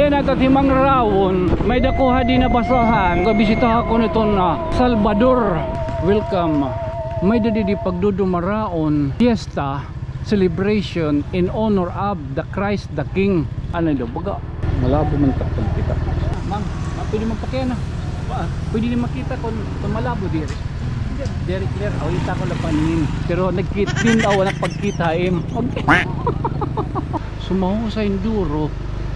Ayan at himang rawon, may dakuha din na basahan. Kabisita ako nito na Salvador. Welcome. May dadi pagdudumaraon fiesta celebration in honor of the Christ the King. Ano daw baga? Malabo man takpan kita. Ma'am, pwede man pakyan na. Pwede din makita kung malabo diri. Very clear. Awita ko lang panin. Pero nagkitin daw pagkita okay. Sumaho sa enduro.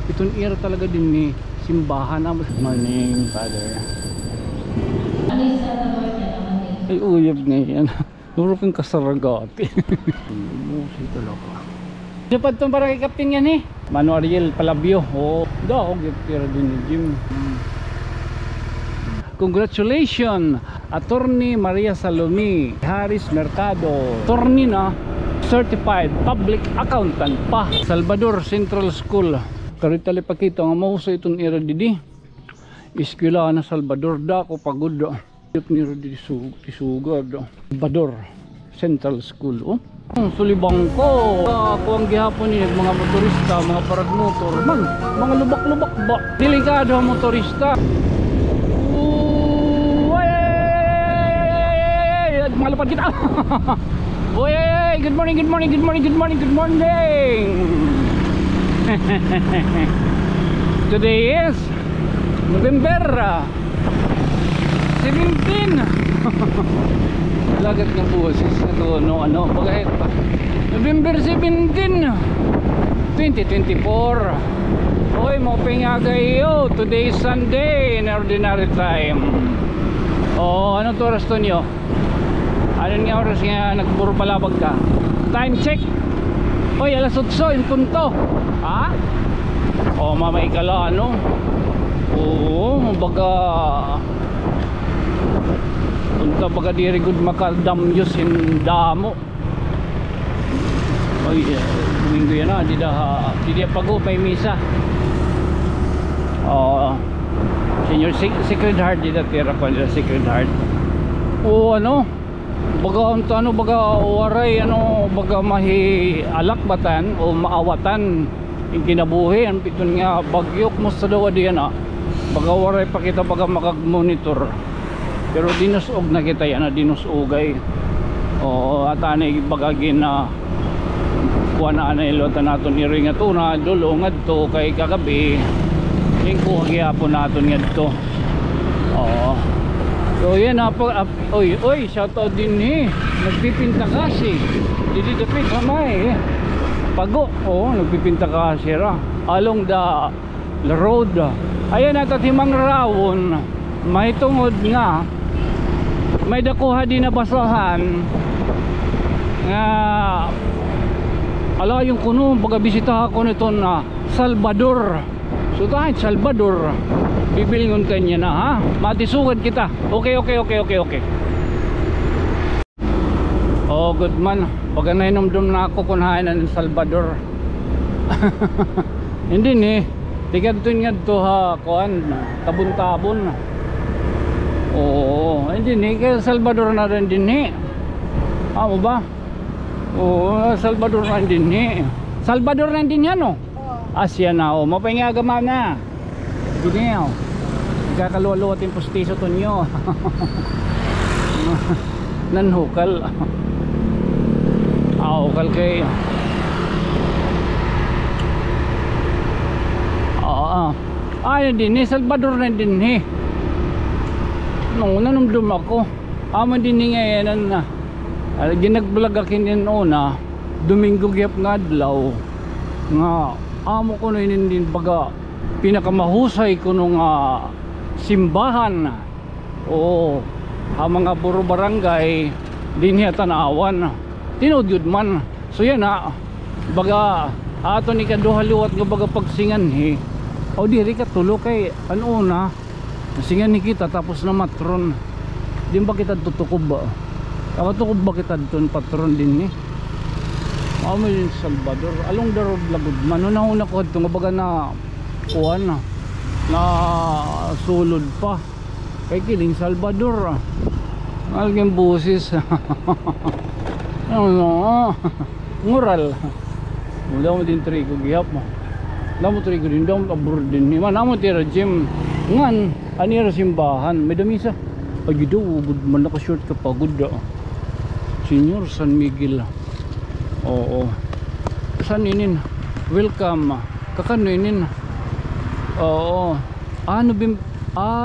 Itong era talaga din ni simbahan. Morning, Father. Ay, uyab ngayon. Duro kang kasaragati. Musi talaga. Dapat itong para kay Captain yan eh. Mano Ariel Palabio. Oo. Daw, gipira din ni Jim. Congratulations, Attorney Maria Salome Harris Mercado. Attorney na, certified public accountant pa. Salvador Central School. Karitali pakita nga mahusay itong era didi. Eskwela na Salvador da ko pagod. Yung niro didi sugod. Salvador Central School. Oh. Ang sulibang ko. Ako ang gihapon ni mga motorista, mga paragmotor. Man, mga lubak-lubak ba? Delikado ang motorista. Malapad kita. Oy, good morning, good morning, good morning, good morning, good morning. Today is November 17. Lagat ng boses ito ano bakit November 17 2024. Oy, mo pinga kayo. Today is Sunday in ordinary time. Oh, anong oras to niyo? Anong nga oras nga nagburo palabag ka? Time check. Oy, alas 8 in punto. Ha? O mamay kala ano? Oo, baga punta baga diri good makaldam yus in damo. Oy, minggo yan na, di pago may misa. Senior Sacred Heart di tira pa nila Sacred Heart. O ano? Baga ano baga waray ano baga mahi alakbatan o maawatan yung kinabuhi ang piton nga bagyok mo sa dawa diyan baga waray pa kita baga makag-monitor pero dinusog na kita yan dinusugay o at anay baga gina kuha na ilota naton iring ato na dulungad to kay kagabi yung kuha gyapon naton nga to. So yan oy shoutout din nagpipinta kasi dili dapit hamay pago nagpipinta kasi ra along the road. Ayan at himang rawon may tungod nga may dakuha din na basahan nga ala yung kuno baga bisita ako nito na Salvador. So kahit Salvador bibilingon kanya na ha matisugad kita. Okay. Oh good man pag nainomdom na ako kunahain ng Salvador. Hindi ni tigad to nga to ha kuan tabon-tabon. Oo hindi ni kay Salvador na rin din ni mo ba? Oo Salvador na din ni Salvador na din yan Asya na mapangagama na gini nagkakaluwa-luwa yung pustiso to nyo. Nanhukal hukal kay ayun din Salvador na din nung nanumdum ako aman din ngayon na ginagvlog akin din una Domingo gyap nga adlaw nga amo ko na din baga pinakamahusay ko nung simbahan mga buro barangay din niya tanawan tinudyod man. So yan baga ato ni kaduhaliwat nga baga pagsingan diri ka tulo kay ano na singan ni kita tapos na matron din ba kita tutukob ba tukob ba kita doon patron din may Salvador along the road lagod man una ko ito nga baga na kuhan na sulod pa kay kiling Salvador alging busis. Ngural wala mo din trigo gihap mo Namo tiri gudin dom abur din ni man namo tira gym ngan anira simbahan may damisa agido gud man naka short ka pagod da Senior San Miguel. Oo san inin welcome kakano inin oo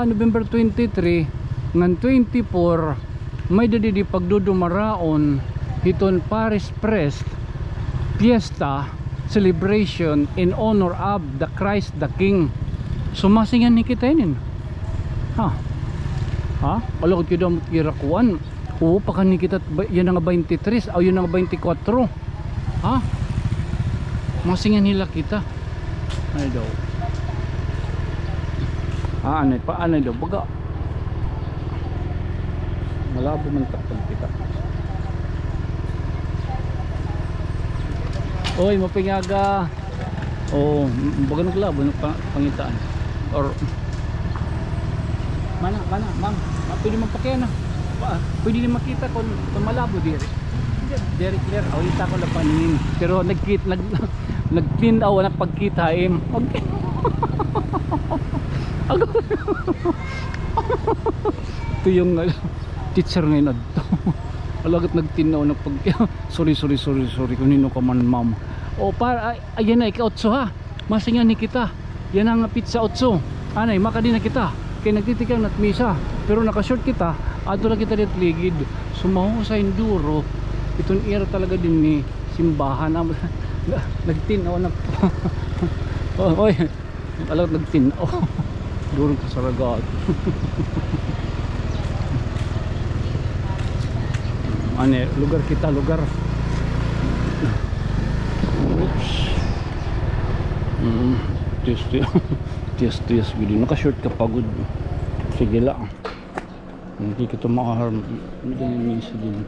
November 23 ngan 24 may dadi di pagdudumaraon hiton Paris Press Fiesta celebration in honor of the Christ the King. Sumasingan ni kita inin. Ha? Alok kita mo kirakuan. Oo pa kan ni kita yan nga 23 o yan nga 24. Ha? Masingan nila kita. Ay daw. Anay daw baga. Malabo man takpan kita. Oy, mapingaga. Oh, baga naglabo ng pangitaan. Or mana, ma'am. Pwede magpakya na. Pwede din makita kung malabo diri. Very clear. Awita ko na paningin. Pero nag-clean daw na pagkita im. Okay. Ito yung teacher ngayon adto. Alagat nagtinaw na pag sorry kunino ka man ma'am. O para ayan na ika-8 ha. Masingan ni kita. Yan ang pizza 8. Anay makadi na kita. Kay nagtitikang nat misa. Pero naka-short kita, ato na kita dit ligid. Sumaho sa enduro. Itong era talaga din ni simbahan. Nagtinaw na. Oy. Alagat nagtinaw. Durong ka sa ragat. Ane lugar kita lugar. Oops. Tias gini naka-short ka pagod. Sige lang. Hindi kita makaharm. Hindi na misa din.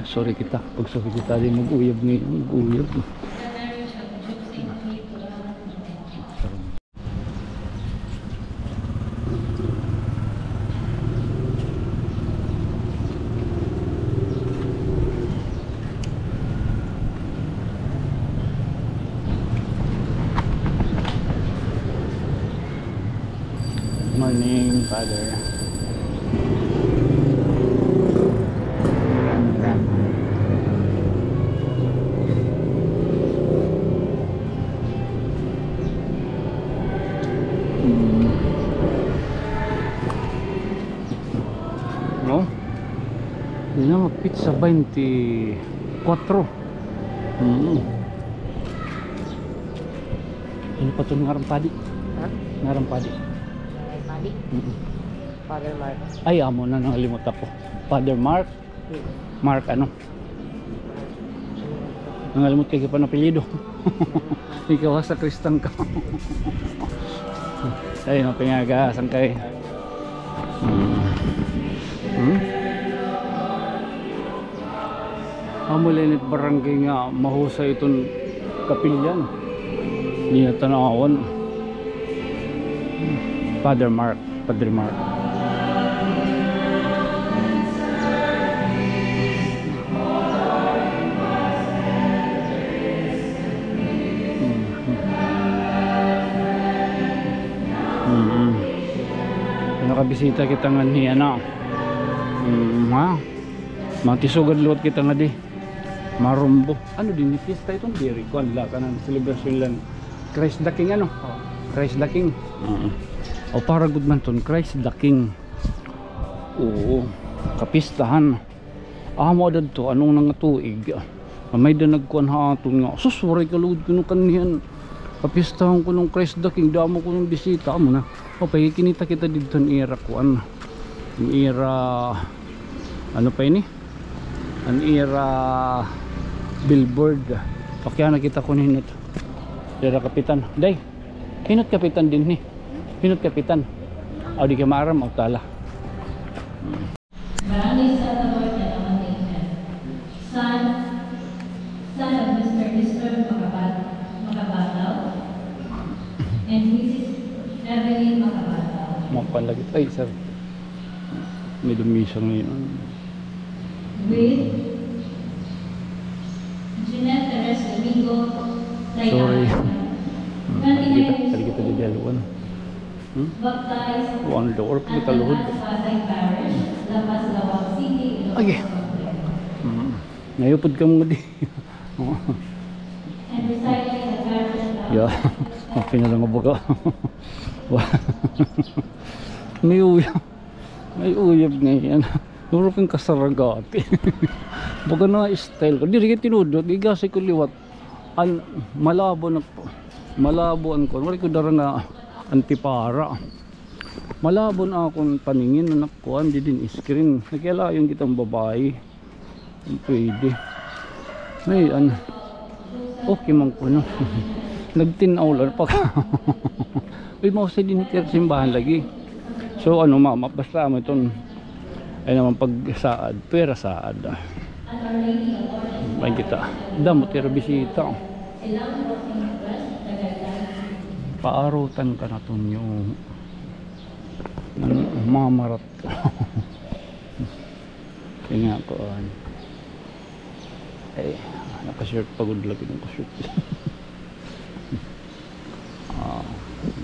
Sorry kita. Pag sorry kita din mag-uyab ngayon. Mag-uyab. Morning, Father. No? Yun na, pizza 24. Ano pa ito ngarang padi? Ha? Ngarang padi. Father Mark. Ay, amo na nangalimot ako. Father Mark. Mark ano? Nangalimot kay pa na apelyido. Ikaw sa Kristang ka. Ay, mapingaga sangkay. Amulinit barangay nga mahusay itong kapilyan. Hindi na tanawan. Padre Mark. Nakabisita kita nga niya na. Matisugad luwat kita nga di. Marumbo. Ano din ni fiesta itong diri ko ala ka ng celebration lang. Christ the King ano? Christ the King. O para good man ton Christ the King. Oo, kapistahan. Amo dadto anong nang tuig. May da nagkuan ha aton nga. Susuri ka lugod kuno kaniyan. Kapistahan ko nung Christ the King, damo ko nung bisita mo na. O pagikinita kita dito ng era kuan. Ang era ano pa ini? Ang era billboard. Pakya nakita ko ninot. Era kapitan. Day. Hinot kapitan din ni. Hinot kapitan. O di ka maaram o tala. Barangay Santa Marta, Lamantingan. Son of Mr. Macabataw and Mrs. Evelyn Macabataw. Mapalagit. Ay, sir. May dumisang ngayon. with Jeanette Perez Domingo Sorry. Tayana, 29 years Kali kita di daluan. baptized One door, at kita luhod. Pasay Parish, Lapas, Lawag City, Ilocos Okay. Norte. Ngayupod ka mo di. And residing in the parish of Yeah. Okay na lang ako ka. May uyab. May uyab ngayon. Puro kang kasaragati. Baga na style ko. Diri ka tinudot. Igasi ko liwat. Malabo na po. Malabo ang ko. Wala ko dara nga antipara. Malabo na akong paningin na nakuhan. Di din screen. Nakiala yung kitang babae. Pwede. May okay man ko no. Nagtinaw lang pa. Uy mo sa dinitir simbahan lagi. So ano mama basta mo itong ay naman pagsaad pera saad. Baik kita. Damo tira bisita. Paarutan ka na to yung mamarat. Kaya ko ay naka-shirt pagod lagi ng shirt.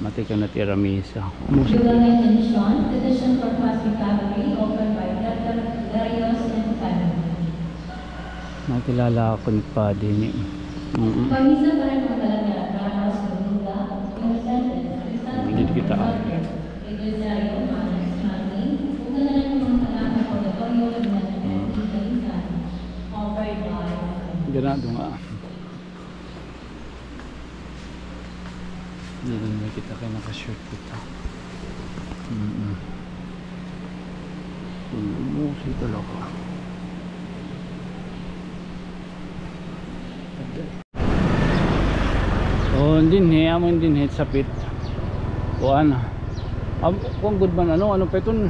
Mati ka na tira misa. Juvenile Edition, petition for class recovery offered by Dr. Darius and family. Nakilala ako ni Paddy ni. Pamisa pa rin ang talaga para sa Buddha, yung sentence, Hindi kita. Iglesia, Mami, kung na lang yung mga kailangan ko na toyo, offered by Ganado nga. Hindi kita kayo naka-shirt kita. Umusi talaga. Oh, din amon din sapit. Kuan. Kung good man ano pa itong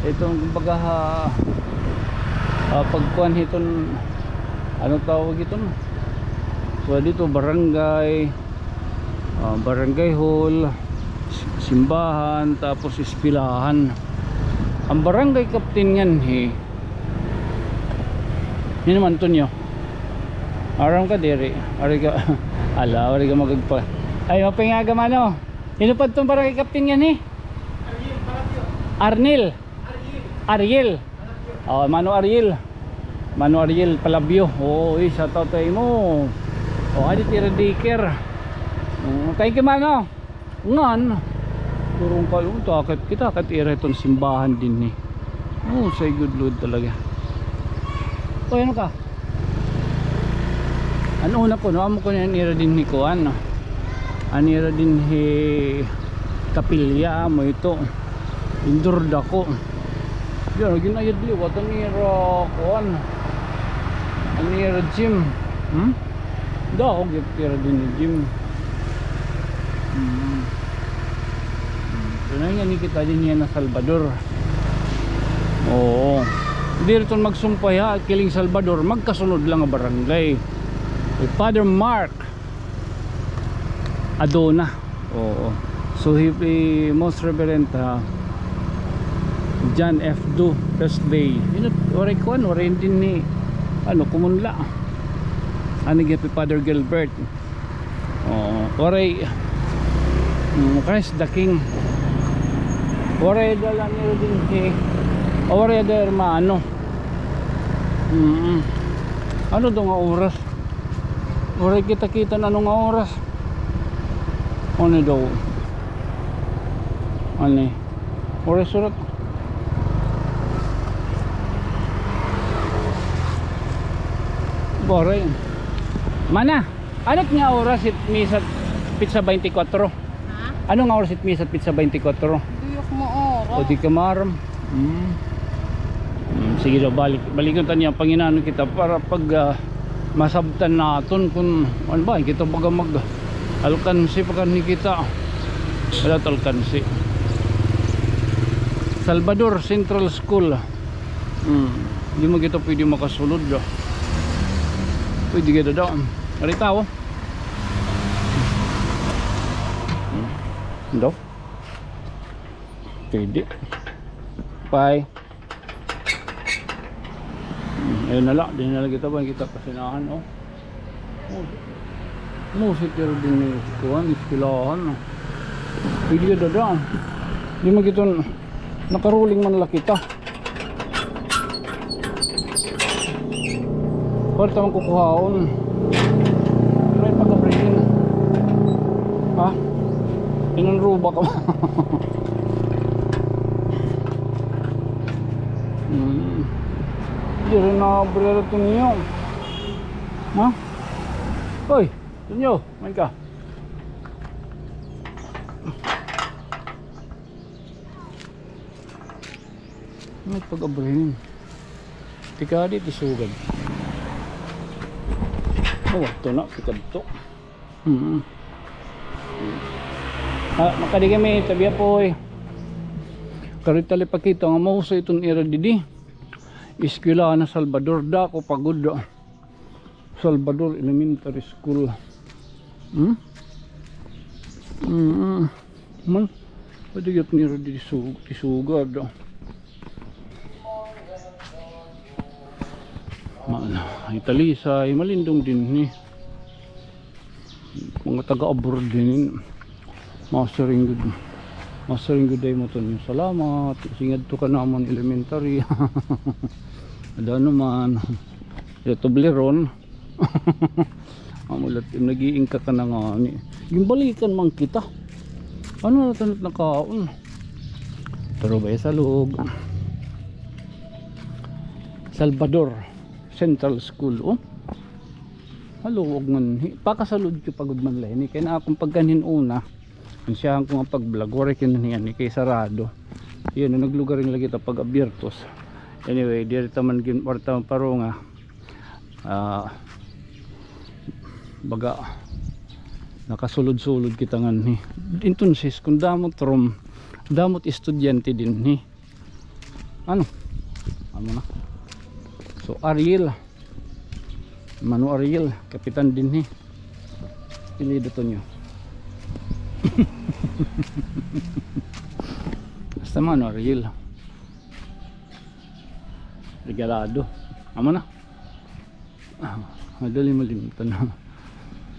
itong kumbaga pagkuan itong ano tawag itong so dito barangay barangay hall, simbahan, tapos ispilahan. Ang barangay captain yan hindi naman to nyo aram ka diri ari ka ala ari ka magagpa ay mapingaga mano inupad tong barangay captain yan Ariel Mano Ariel Palabyo isa tatay mo adi tira diker thank you mano ngan turong kalong takit kita katira itong simbahan din say good lord talaga ano ka ano una ko amo ko yan ira din ni kuan anira din kapilya mo ito indoor dako yan ginayad liwat anira kuan anira gym daw tira din ni gym Tunay nga ni kita din yan na Salvador. Oo. Dito magsumpay ha, Kiling Salvador, magkasunod lang ang barangay. Father Mark Adona. Oo. So he most reverend John F. Du First Bay. Oray ko oray din ni kumunla. Gito Father Gilbert. Oray Christ the King. Oray dala niyo din oray da hermano. Ano daw nga oras? Oray kita na nga oras. Ano daw? Ano? Oray surat. Oray. Mana? Anong nga oras misa pizza 24? Ano nga oras misa pizza 24? Diyok mo oras. O di ka maram. Sige daw, balikan niya Panginoon kita para pag masabtan natin kung ano ba, kita baga mag alkansi pagka ni kita wala alkansi. Salvador Central School. Hindi mo kita pwede makasulod daw. Pwede kita daw. Marita ako. Daw. Pwede. Bye. Ayun na lang, din na lang kita ba kita pasinahan oh. Musit pero din ni kuan iskilahan. Pwede ka dadaan. Di man kita nakaruling man lang kita. Pwede tamang kukuhaon. May pagkabrihin. Ha? Inanruba ka ba? Hindi rin nakabrera ito niyo. Ha? Hoy! Ito niyo. Main ka. May pag-abrihin. Tika di tisugad. Oh, ito na. Pikad ito. Makadi kami. Tabiya po eh. Karita lipakita nga mahusay itong era didi. Eskwela na Salvador Dako pagod. Salvador Elementary School. Man, pwede yun nira didi tisugad. Italisay, malindong din ni mga taga-abroad din. Mastering good day mo to niyo. Salamat. Singad to ka naman elementary. Ada naman. Ito bleron. Amulat nag-iingka ka na nga ni. Gimbalikan man kita. Ano na tanot na kaon? Pero ba sa loob? Salvador Central School. Oh. Haluwag man. Pakasalud ko pagod man lang. Kaya na akong pagkanin una. Siya ko nga pag-vlog. Wari kinanihan ni kay sarado. Yun, naglugar rin lagi ito pag-abiertos. Anyway, dito man ginporta paro nga. Baga nakasulod-sulod kita nga ni. Intunsis kung damot estudyante din ni. Ano na? So Ariel Manu Ariel kapitan din ni pili dito nyo. Basta Manu Ariel regalado amo na madali malimutan na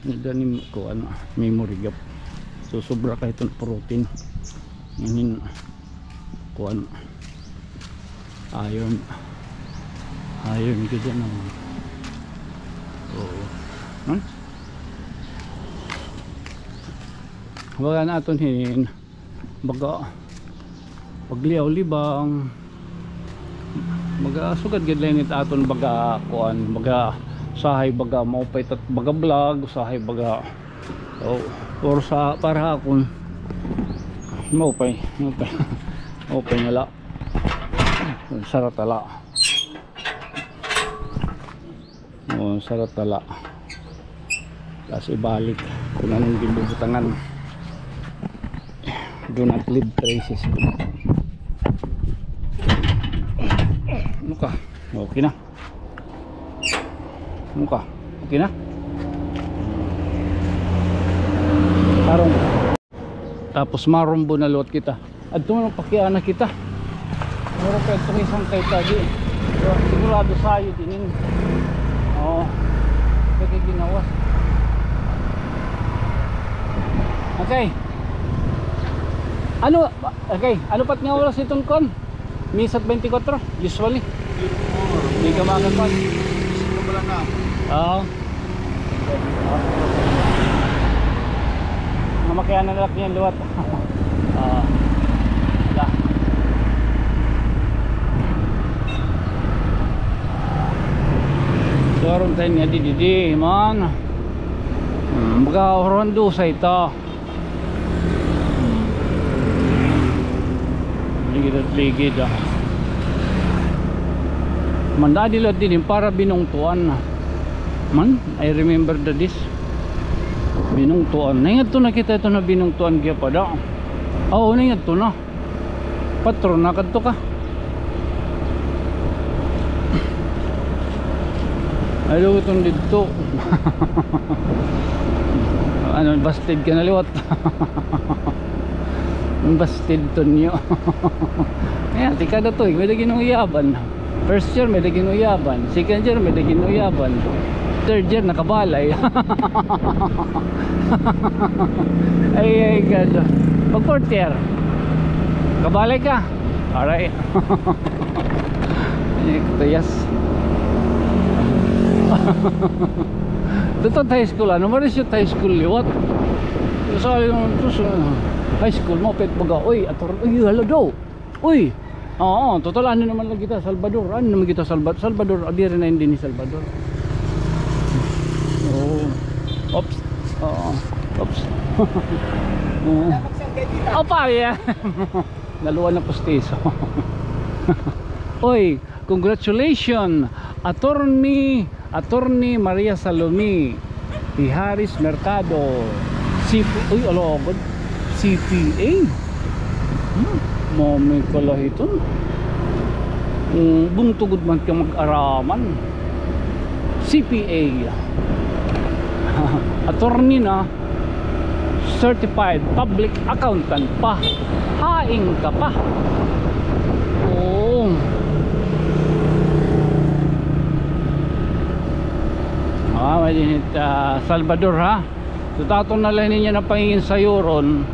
madali ko ano memory gap so sobra kahit ang protein ngayon kuan iron ganda naman. Oo. Baga natin hin baga pagliaw libang baga sugad gid lang aton baga kuan baga sahay baga maupay tat baga vlog sahay baga or sa para akon maupay ngala saratala saratala tapos ibalik kung anong gibubutangan. Do not leave traces ko. Ano ka? Okay na. Ano ka? Okay na? Tarong. Tapos marumbo na luot kita. At tumanong pakiana kita. Meron kayo itong isang kay tagi. Sigurado sa'yo dinin. Oo. Kaya ginawas. Okay. Ano pat nga oras itong kon? Misat 24 usually. Hindi ka makan pa. Isip ko lang na. Oo. Mamakyan na lang yan luwat. Dorong tayo nga di man. Baga rondo sa ito. Ligid mandadilot din para binungtuan man. I remember this binungtuan naingat to na kita ito na binungtuan kaya pa daw. Oo naingat to na patron na kadto ka ayaw itong dito. Ano busted ka na liwat. Busted to niyo. Ayan, tika na to eh. May ginong iyaban. First year may daging uyaban, second year may daging uyaban, third year nakabalay. Ay God. Pag fourth year kabalay ka. Alright. Yes. Dito high school, ano maris yung high school liwat. Kasali naman ito sa high school mo, pet baga, uy, hello daw. Uy, oo, total ano naman lang kita, Salvador. Ano naman kita, Salvador, adi rin na hindi ni Salvador. Oo. Oops. Oo. Oops. Opa, yeah. Naluwan na postiso. Uy, congratulations, Attorney Maria Salome Iharis Mercado, CPA. Mami kalahiton. Buntugod man ka mag-araman. CPA. Attorney na, certified public accountant pa. Haing ka pa. Oo. Madinit Salvador ha. So tatong nalay niya na pangingin sa yuron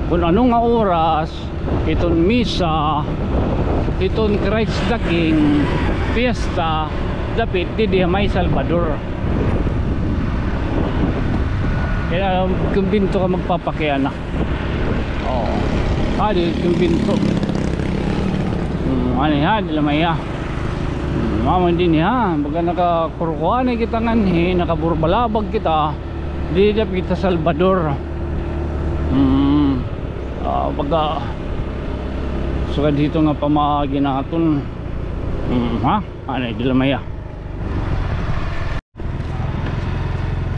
kung anong nga oras iton misa, iton Christ the King fiesta dapit di may Salvador. Kaya kumbinto ka magpapakiana. Oo. Di kumbinto. Ano ha, di lamay ha. Mama din ha, baga nakakurukuan kita nganhi, nakaburbalabag kita, di kita Salvador. Baga suka dito nga pamagi naton. Ha? Ano di lamaya.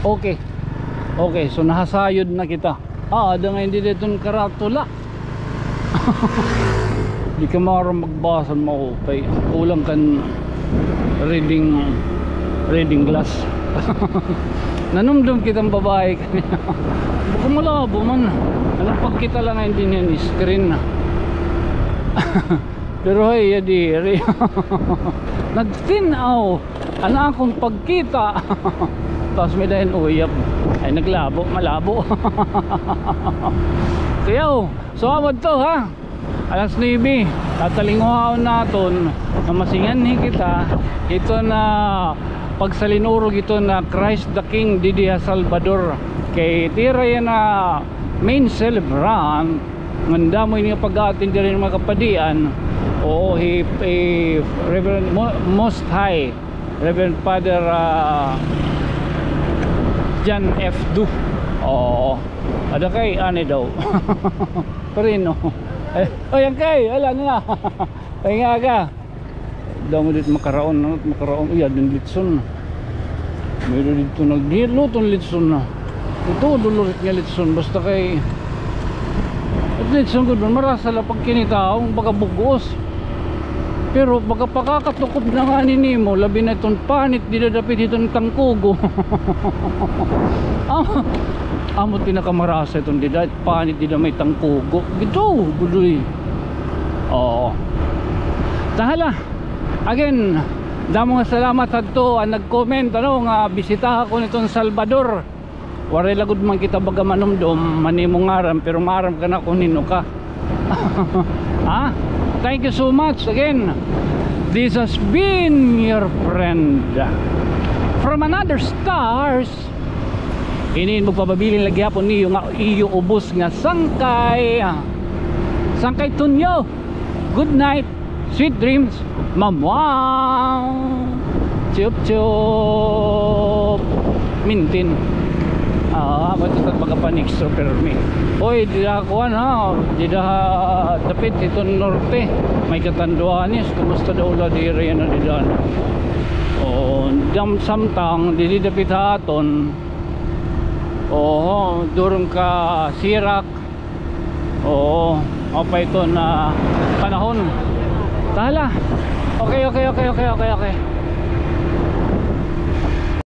Okay. Okay, so nahasayod na kita. Ada nga hindi dito karatula. Di ka marang magbasan mo, okay. Kulang kan reading glass. Nanumdum kitang babae kanina. Baka malabo man. Anong pagkita lang hindi niya ni screen. Pero hey, yadi nagtinaw ano akong pagkita. Tapos may dahil uyap ay naglabo, malabo. Kaya suwamad to ha. Alas 9 tatalinguhaw naton na masinganhi kita ito na pagsalinurog ito na Christ the King di Salvador kay tira yan na main celebrant nganda mo yung pag-atin din mga kapadian. O Reverend Most High Reverend Father John F. Du. Oo, ada kay ane daw. Perino. Yan kay, ala na. Ay nga ka. Daw mo dito makaraon. Iya, din litson. Meron dito nagdiluton litson na. Ito, dulurit nga litson. Basta kay at litson ko doon, marasa lang pag kinitaong baka bugos. Pero baka pakakatukod na nga ninimo, labi na itong panit, didadapit itong tangkugo. Amot pinakamarasa itong dida, panit dida may tangkugo. Gito, budoy. Oo. Tahala. Again, damo nga salamat sa ito ang nag-comment, nga bisita ako nitong Salvador. Waray lagod man kita baga manumdum, manimong aram, pero maram ka na kung nino ka. Ha? Thank you so much again. This has been your friend from another stars. Ini magpapabilin lagi hapon niyo nga iyo ubos nga sangkay. Sangkay tunyo. Good night. Sweet dreams. Mamwaw. Chup chup. Mintin. Matutat magapanixtro permi. Oy, dida ko dida dapit ito norte. May katanduanis, kumusta daw la diri na didan. Dam samtang didi dapit haton. Durong ka Sirak. Apa ito na panahon. Tala. Okay.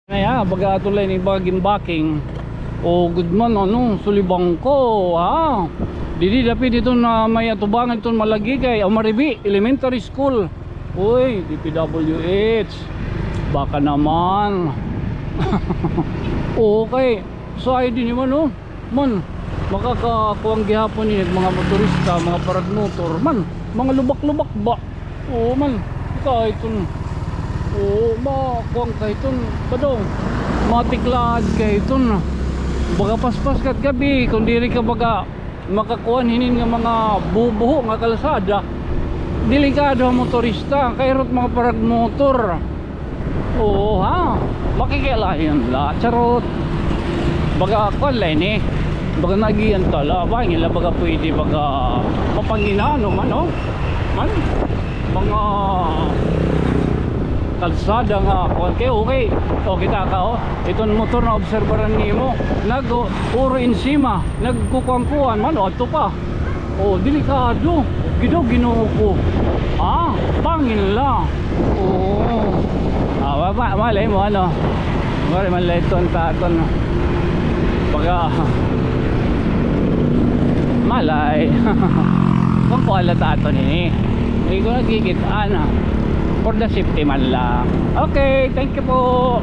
Naya, baga tulay ni bagin baking. Good man, sulibang ko, ha? Didi dapit dito na may atubangan itong malagi kay Amaribi Elementary School. Uy, DPWH. Baka naman. Okay. So ay din naman oh. Man, makakakuwang gihapon ni mga motorista, mga parad motor. Man, mga lubak-lubak ba? Oo man. Kahit ton. Oo, makuwang kahit ton. Padong. Matiklad kahit ton. Baga paspas kat gabi kung diri ka baga makakuan hinin nga mga bubuho nga kalsada. Delikado ang motorista, kayrot mga parag motor. Oo ha, makikialayan la, charot. Baga ako lain baga nagiyan tala, bangila baga pwede baga mapanginano man oh. Man, mga kalsada nga okay, okay. O kita ka oh, itong motor na obserbaran nimo nag puro insima, nagkukuan-kuan man o ato pa. Oh, delikado. Gido Ginoo ko. Ah, pangin la. Oh. Ah, malay mo ano. Malay ton taton. Baga malay. Kung ko ala taton ini. Hindi ko nagigitaan ah. For the safety man lang. Okay, thank you po.